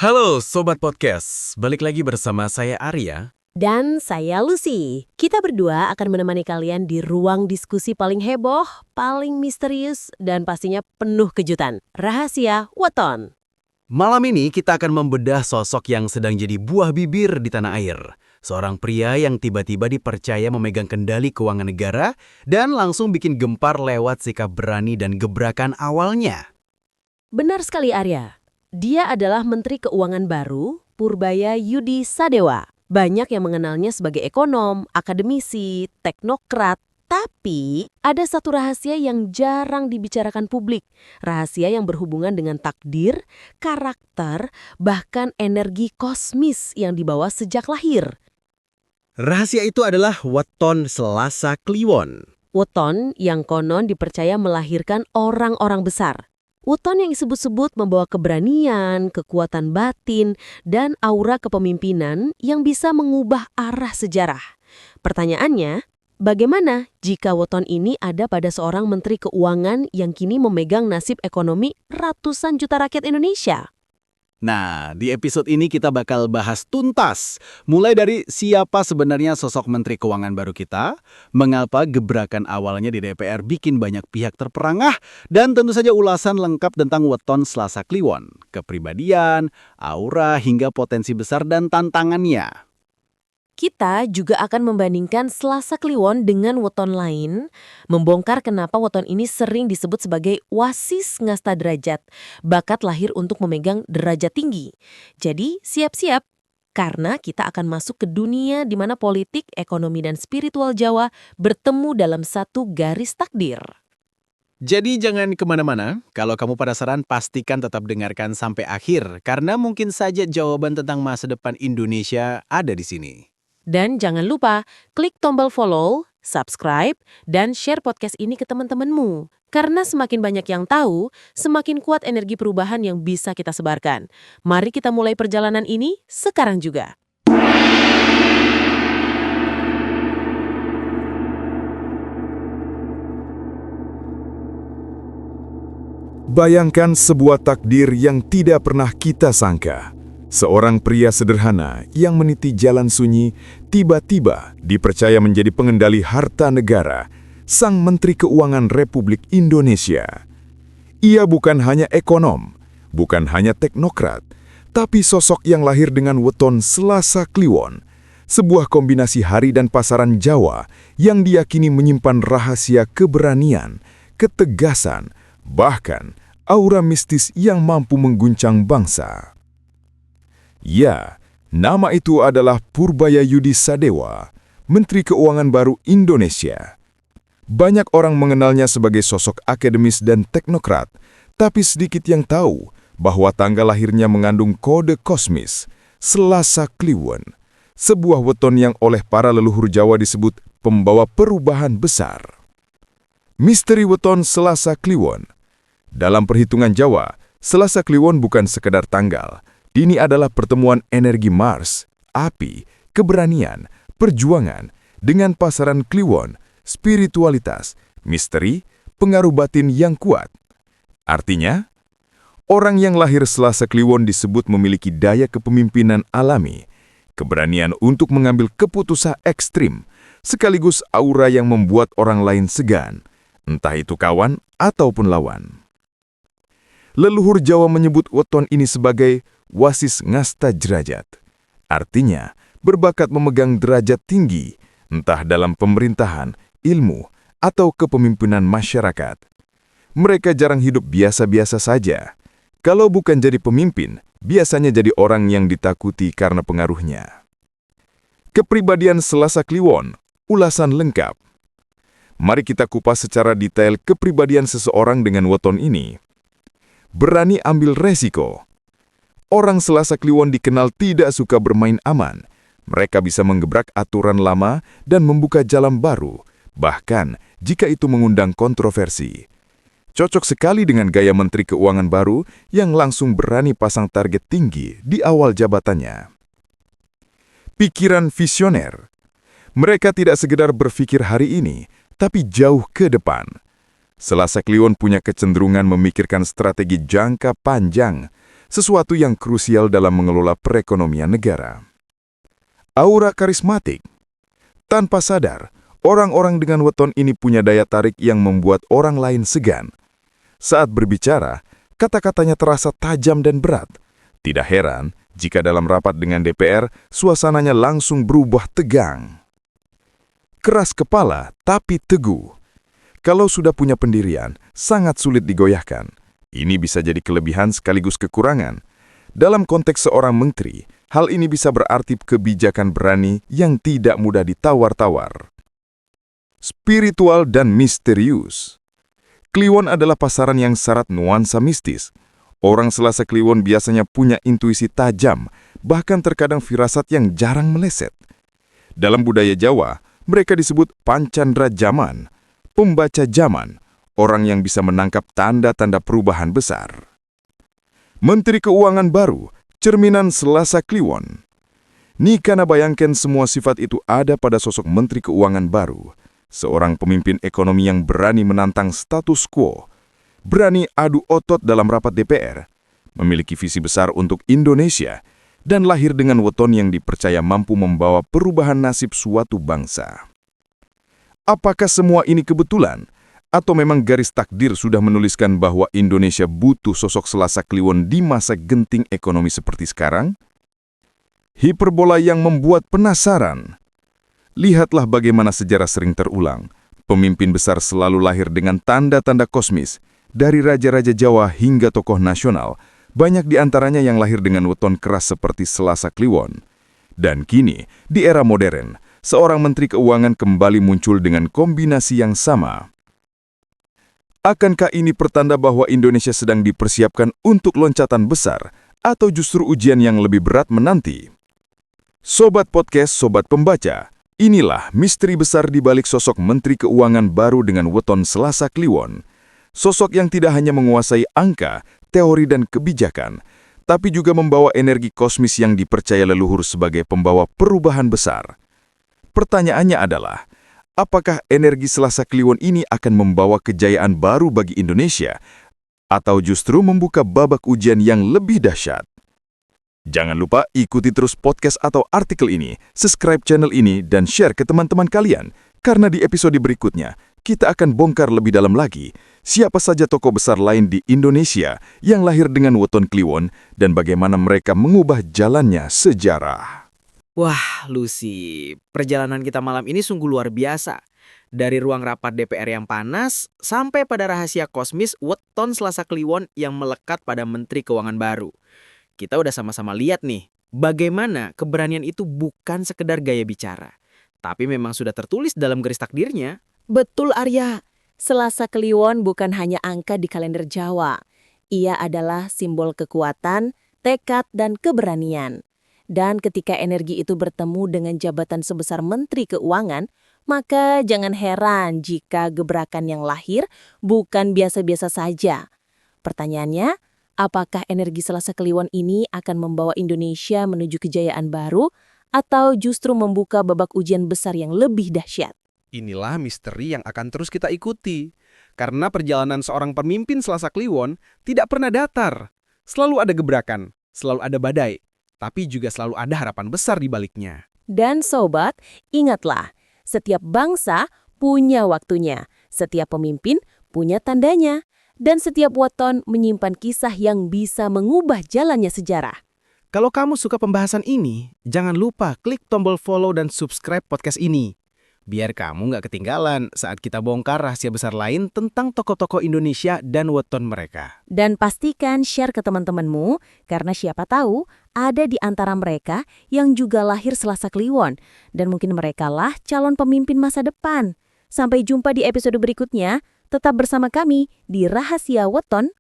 Halo Sobat Podcast, balik lagi bersama saya Arya. Dan saya Lucy. Kita berdua akan menemani kalian di ruang diskusi paling heboh, paling misterius, dan pastinya penuh kejutan. Rahasia Weton. Malam ini kita akan membedah sosok yang sedang jadi buah bibir di tanah air. Seorang pria yang tiba-tiba dipercaya memegang kendali keuangan negara dan langsung bikin gempar lewat sikap berani dan gebrakan awalnya. Benar sekali Arya. Dia adalah Menteri Keuangan baru, Purbaya Yudi Sadewa. Banyak yang mengenalnya sebagai ekonom, akademisi, teknokrat. Tapi ada satu rahasia yang jarang dibicarakan publik. Rahasia yang berhubungan dengan takdir, karakter, bahkan energi kosmis yang dibawa sejak lahir. Rahasia itu adalah Weton Selasa Kliwon. Weton yang konon dipercaya melahirkan orang-orang besar. Weton yang disebut-sebut membawa keberanian, kekuatan batin, dan aura kepemimpinan yang bisa mengubah arah sejarah. Pertanyaannya, bagaimana jika weton ini ada pada seorang menteri keuangan yang kini memegang nasib ekonomi ratusan juta rakyat Indonesia? Nah, di episode ini kita bakal bahas tuntas. Mulai dari siapa sebenarnya sosok Menteri Keuangan baru kita, mengapa gebrakan awalnya di DPR bikin banyak pihak terperangah, dan tentu saja ulasan lengkap tentang Weton Selasa Kliwon, kepribadian, aura, hingga potensi besar dan tantangannya. Kita juga akan membandingkan Selasa Kliwon dengan weton lain, membongkar kenapa weton ini sering disebut sebagai wasis ngasta derajat, bakat lahir untuk memegang derajat tinggi. Jadi siap-siap, karena kita akan masuk ke dunia di mana politik, ekonomi, dan spiritual Jawa bertemu dalam satu garis takdir. Jadi jangan kemana-mana, kalau kamu penasaran pastikan tetap dengarkan sampai akhir, karena mungkin saja jawaban tentang masa depan Indonesia ada di sini. Dan jangan lupa klik tombol follow, subscribe, dan share podcast ini ke teman-temanmu. Karena semakin banyak yang tahu, semakin kuat energi perubahan yang bisa kita sebarkan. Mari kita mulai perjalanan ini sekarang juga. Bayangkan sebuah takdir yang tidak pernah kita sangka. Seorang pria sederhana yang meniti jalan sunyi tiba-tiba dipercaya menjadi pengendali harta negara, Sang Menteri Keuangan Republik Indonesia. Ia bukan hanya ekonom, bukan hanya teknokrat, tapi sosok yang lahir dengan weton Selasa Kliwon, sebuah kombinasi hari dan pasaran Jawa yang diyakini menyimpan rahasia keberanian, ketegasan, bahkan aura mistis yang mampu mengguncang bangsa. Ya, nama itu adalah Purbaya Yudi Sadewa, Menteri Keuangan baru Indonesia. Banyak orang mengenalnya sebagai sosok akademis dan teknokrat, tapi sedikit yang tahu bahwa tanggal lahirnya mengandung kode kosmis, Selasa Kliwon, sebuah weton yang oleh para leluhur Jawa disebut pembawa perubahan besar. Misteri weton Selasa Kliwon. Dalam perhitungan Jawa, Selasa Kliwon bukan sekedar tanggal. Ini adalah pertemuan energi Mars, api, keberanian, perjuangan, dengan pasaran Kliwon, spiritualitas, misteri, pengaruh batin yang kuat. Artinya, orang yang lahir Selasa Kliwon disebut memiliki daya kepemimpinan alami, keberanian untuk mengambil keputusan ekstrim, sekaligus aura yang membuat orang lain segan, entah itu kawan ataupun lawan. Leluhur Jawa menyebut weton ini sebagai wasis ngasta derajat. Artinya, berbakat memegang derajat tinggi, entah dalam pemerintahan, ilmu, atau kepemimpinan masyarakat. Mereka jarang hidup biasa-biasa saja. Kalau bukan jadi pemimpin, biasanya jadi orang yang ditakuti karena pengaruhnya. Kepribadian Selasa Kliwon, ulasan lengkap. Mari kita kupas secara detail kepribadian seseorang dengan weton ini. Berani ambil resiko. Orang Selasa Kliwon dikenal tidak suka bermain aman. Mereka bisa menggebrak aturan lama dan membuka jalan baru, bahkan jika itu mengundang kontroversi. Cocok sekali dengan gaya Menteri Keuangan baru yang langsung berani pasang target tinggi di awal jabatannya. Pikiran visioner. Mereka tidak sekedar berpikir hari ini, tapi jauh ke depan. Selasa Kliwon punya kecenderungan memikirkan strategi jangka panjang, sesuatu yang krusial dalam mengelola perekonomian negara. Aura karismatik. Tanpa sadar, orang-orang dengan weton ini punya daya tarik yang membuat orang lain segan. Saat berbicara, kata-katanya terasa tajam dan berat. Tidak heran jika dalam rapat dengan DPR, suasananya langsung berubah tegang. Keras kepala tapi teguh. Kalau sudah punya pendirian, sangat sulit digoyahkan. Ini bisa jadi kelebihan sekaligus kekurangan. Dalam konteks seorang menteri, hal ini bisa berarti kebijakan berani yang tidak mudah ditawar-tawar. Spiritual dan misterius. Kliwon adalah pasaran yang syarat nuansa mistis. Orang Selasa Kliwon biasanya punya intuisi tajam, bahkan terkadang firasat yang jarang meleset. Dalam budaya Jawa, mereka disebut pancandra jaman, pembaca zaman, orang yang bisa menangkap tanda-tanda perubahan besar. Menteri Keuangan baru, cerminan Selasa Kliwon. Nikana bayangkan semua sifat itu ada pada sosok Menteri Keuangan baru. Seorang pemimpin ekonomi yang berani menantang status quo, berani adu otot dalam rapat DPR, memiliki visi besar untuk Indonesia, dan lahir dengan weton yang dipercaya mampu membawa perubahan nasib suatu bangsa. Apakah semua ini kebetulan? Atau memang garis takdir sudah menuliskan bahwa Indonesia butuh sosok Selasa Kliwon di masa genting ekonomi seperti sekarang? Hiperbola yang membuat penasaran. Lihatlah bagaimana sejarah sering terulang. Pemimpin besar selalu lahir dengan tanda-tanda kosmis. Dari raja-raja Jawa hingga tokoh nasional, banyak di antaranya yang lahir dengan weton keras seperti Selasa Kliwon. Dan kini, di era modern, seorang menteri keuangan kembali muncul dengan kombinasi yang sama. Akankah ini pertanda bahwa Indonesia sedang dipersiapkan untuk loncatan besar atau justru ujian yang lebih berat menanti? Sobat Podcast, Sobat Pembaca, inilah misteri besar di balik sosok Menteri Keuangan baru dengan weton Selasa Kliwon. Sosok yang tidak hanya menguasai angka, teori dan kebijakan, tapi juga membawa energi kosmis yang dipercaya leluhur sebagai pembawa perubahan besar. Pertanyaannya adalah, apakah energi Selasa Kliwon ini akan membawa kejayaan baru bagi Indonesia, atau justru membuka babak ujian yang lebih dahsyat? Jangan lupa ikuti terus podcast atau artikel ini, subscribe channel ini, dan share ke teman-teman kalian. Karena di episode berikutnya, kita akan bongkar lebih dalam lagi siapa saja tokoh besar lain di Indonesia yang lahir dengan weton Kliwon dan bagaimana mereka mengubah jalannya sejarah. Wah, Lucy, perjalanan kita malam ini sungguh luar biasa. Dari ruang rapat DPR yang panas, sampai pada rahasia kosmis weton Selasa Kliwon yang melekat pada Menteri Keuangan baru. Kita udah sama-sama lihat nih, bagaimana keberanian itu bukan sekedar gaya bicara, tapi memang sudah tertulis dalam garis takdirnya. Betul, Arya. Selasa Kliwon bukan hanya angka di kalender Jawa. Ia adalah simbol kekuatan, tekad, dan keberanian. Dan ketika energi itu bertemu dengan jabatan sebesar Menteri Keuangan, maka jangan heran jika gebrakan yang lahir bukan biasa-biasa saja. Pertanyaannya, apakah energi Selasa Kliwon ini akan membawa Indonesia menuju kejayaan baru atau justru membuka babak ujian besar yang lebih dahsyat? Inilah misteri yang akan terus kita ikuti. Karena perjalanan seorang pemimpin Selasa Kliwon tidak pernah datar. Selalu ada gebrakan, selalu ada badai, tapi juga selalu ada harapan besar di baliknya. Dan sobat, ingatlah, setiap bangsa punya waktunya, setiap pemimpin punya tandanya, dan setiap weton menyimpan kisah yang bisa mengubah jalannya sejarah. Kalau kamu suka pembahasan ini, jangan lupa klik tombol follow dan subscribe podcast ini. Biar kamu nggak ketinggalan saat kita bongkar rahasia besar lain tentang tokoh-tokoh Indonesia dan weton mereka. Dan pastikan share ke teman-temanmu, karena siapa tahu ada di antara mereka yang juga lahir Selasa Kliwon, dan mungkin merekalah calon pemimpin masa depan. Sampai jumpa di episode berikutnya, tetap bersama kami di Rahasia Weton